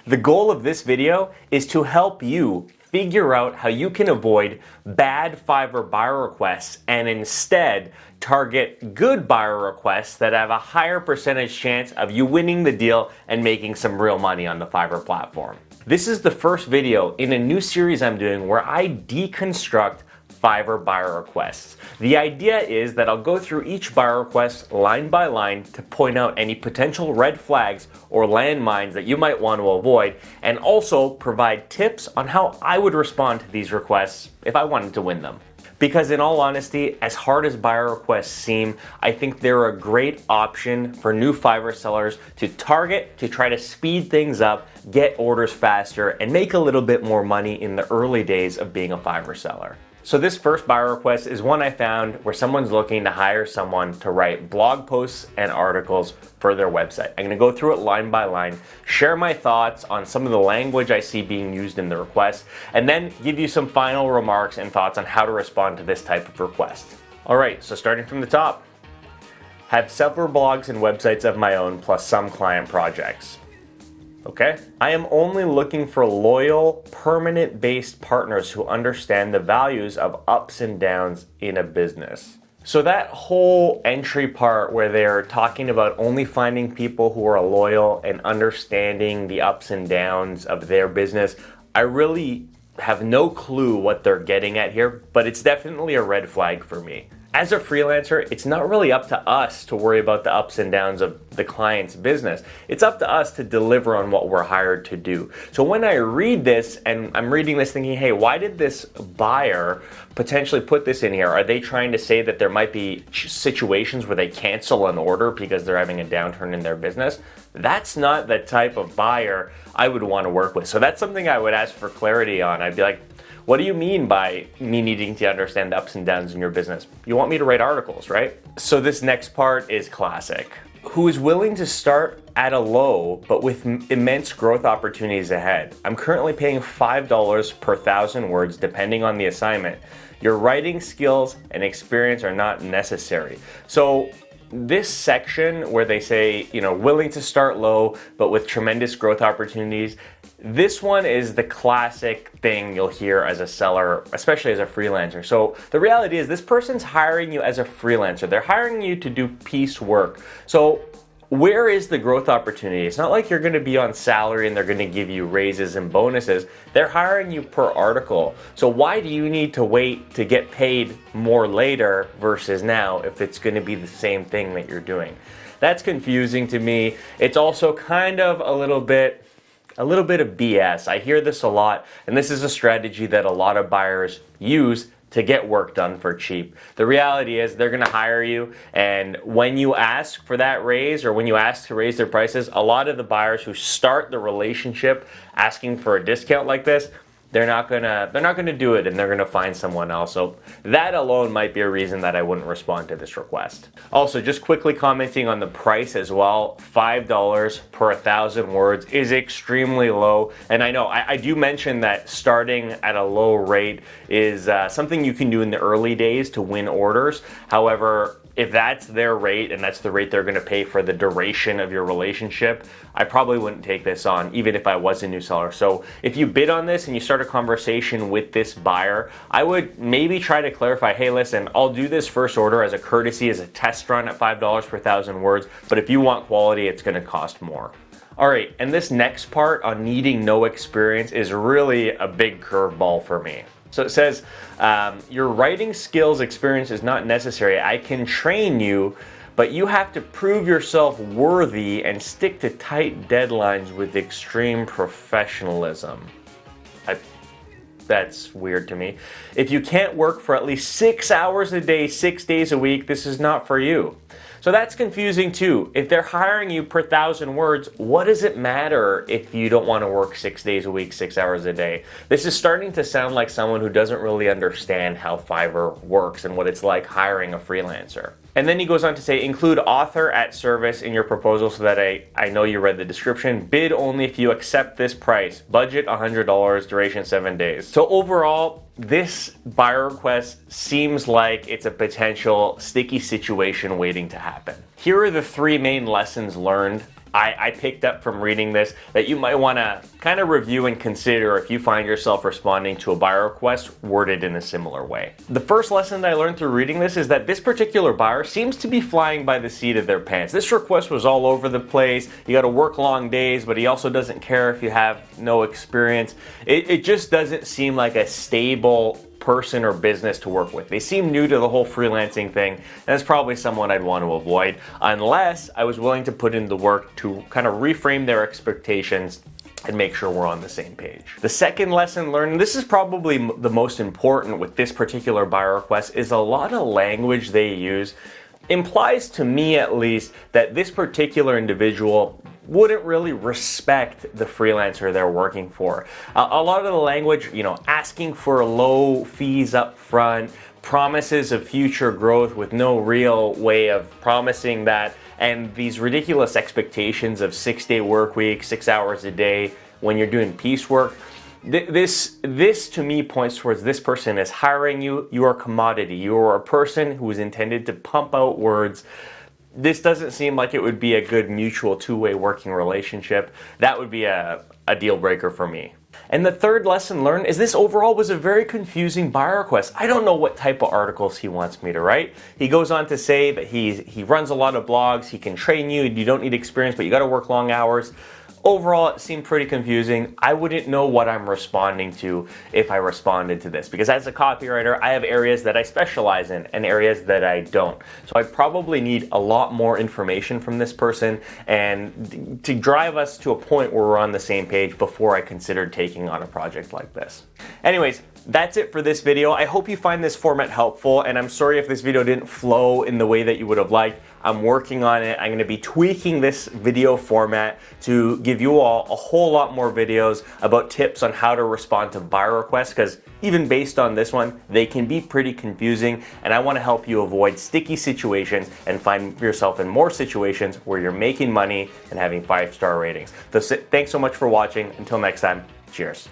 The goal of this video is to help you figure out how you can avoid bad Fiverr buyer requests and instead target good buyer requests that have a higher percentage chance of you winning the deal and making some real money on the Fiverr platform. This is the first video in a new series I'm doing where I deconstruct Fiverr buyer requests. The idea is that I'll go through each buyer request line by line to point out any potential red flags or landmines that you might want to avoid, and also provide tips on how I would respond to these requests if I wanted to win them. Because in all honesty, as hard as buyer requests seem, I think they're a great option for new Fiverr sellers to target to try to speed things up, get orders faster, and make a little bit more money in the early days of being a Fiverr seller. So this first buyer request is one I found where someone's looking to hire someone to write blog posts and articles for their website. I'm gonna go through it line by line, share my thoughts on some of the language I see being used in the request, and then give you some final remarks and thoughts on how to respond to this type of request. All right, so starting from the top. Have several blogs and websites of my own plus some client projects. Okay. I am only looking for loyal, permanent-based partners who understand the values of ups and downs in a business. So that whole entry part where they're talking about only finding people who are loyal and understanding the ups and downs of their business, I really have no clue what they're getting at here, but it's definitely a red flag for me. As a freelancer, it's not really up to us to worry about the ups and downs of the client's business. It's up to us to deliver on what we're hired to do. So when I read this, and I'm reading this thinking, hey, why did this buyer potentially put this in here? Are they trying to say that there might be situations where they cancel an order because they're having a downturn in their business? That's not the type of buyer I would want to work with. So that's something I would ask for clarity on. I'd be like, what do you mean by me needing to understand the ups and downs in your business? You want me to write articles, right? So this next part is classic. Who is willing to start at a low, but with immense growth opportunities ahead? I'm currently paying $5 per 1,000 words, depending on the assignment. Your writing skills and experience are not necessary. So this section where they say, willing to start low, but with tremendous growth opportunities, this one is the classic thing you'll hear as a seller, especially as a freelancer. So the reality is this person's hiring you as a freelancer. They're hiring you to do piece work. So where is the growth opportunity? It's not like you're going to be on salary and they're going to give you raises and bonuses. They're hiring you per article. So why do you need to wait to get paid more later versus now if it's going to be the same thing that you're doing? That's confusing to me. It's also kind of a little bit of BS. I hear this a lot, and this is a strategy that a lot of buyers use to get work done for cheap. The reality is they're gonna hire you, and when you ask for that raise or when you ask to raise their prices, a lot of the buyers who start the relationship asking for a discount like this, they're not gonna do it, and they're gonna find someone else. So that alone might be a reason that I wouldn't respond to this request. Also, just quickly commenting on the price as well, $5 per 1,000 words is extremely low. And I know I do mention that starting at a low rate is something you can do in the early days to win orders. However, if that's their rate and that's the rate they're gonna pay for the duration of your relationship, I probably wouldn't take this on, even if I was a new seller. So if you bid on this and you start a conversation with this buyer, I would maybe try to clarify, hey, listen, I'll do this first order as a courtesy, as a test run at $5 per 1,000 words, but if you want quality, it's gonna cost more. All right, and this next part on needing no experience is really a big curveball for me. So it says, your writing skills experience is not necessary. I can train you, but you have to prove yourself worthy and stick to tight deadlines with extreme professionalism. That's weird to me. If you can't work for at least 6 hours a day, 6 days a week, this is not for you. So that's confusing too. If they're hiring you per 1,000 words, what does it matter if you don't want to work 6 days a week, 6 hours a day? This is starting to sound like someone who doesn't really understand how Fiverr works and what it's like hiring a freelancer. And then he goes on to say, include author at service in your proposal so that I know you read the description. Bid only if you accept this price. Budget $100, duration 7 days. So overall, this buyer request seems like it's a potential sticky situation waiting to happen. Here are the 3 main lessons learned I picked up from reading this that you might want to kind of review and consider if you find yourself responding to a buyer request worded in a similar way. The first lesson that I learned through reading this is that this particular buyer seems to be flying by the seat of their pants. This request was all over the place. You got to work long days, but he also doesn't care if you have no experience. It just doesn't seem like a stable person or business to work with. They seem new to the whole freelancing thing, and that's probably someone I'd want to avoid unless I was willing to put in the work to kind of reframe their expectations and make sure we're on the same page. The second lesson learned, and this is probably the most important with this particular buyer request, is a lot of language they use implies to me at least that this particular individual wouldn't really respect the freelancer they're working for. A lot of the language, asking for low fees up front, promises of future growth with no real way of promising that, and these ridiculous expectations of 6-day work week, 6 hours a day when you're doing piecework. This to me points towards this person is hiring you. You are a commodity. You are a person who is intended to pump out words. This doesn't seem like it would be a good mutual two-way working relationship. That would be a deal breaker for me. And the third lesson learned is this overall was a very confusing buyer request. I don't know what type of articles he wants me to write. He goes on to say that he runs a lot of blogs, he can train you, you don't need experience, but you got to work long hours. Overall, it seemed pretty confusing. I wouldn't know what I'm responding to if I responded to this, because as a copywriter, I have areas that I specialize in and areas that I don't. So I probably need a lot more information from this person and to drive us to a point where we're on the same page before I considered taking on a project like this. Anyways, that's it for this video. I hope you find this format helpful, and I'm sorry if this video didn't flow in the way that you would have liked. I'm working on it. I'm going to be tweaking this video format to give you all a whole lot more videos about tips on how to respond to buyer requests, because even based on this one, they can be pretty confusing, and I want to help you avoid sticky situations and find yourself in more situations where you're making money and having 5-star ratings. So thanks so much for watching. Until next time, cheers.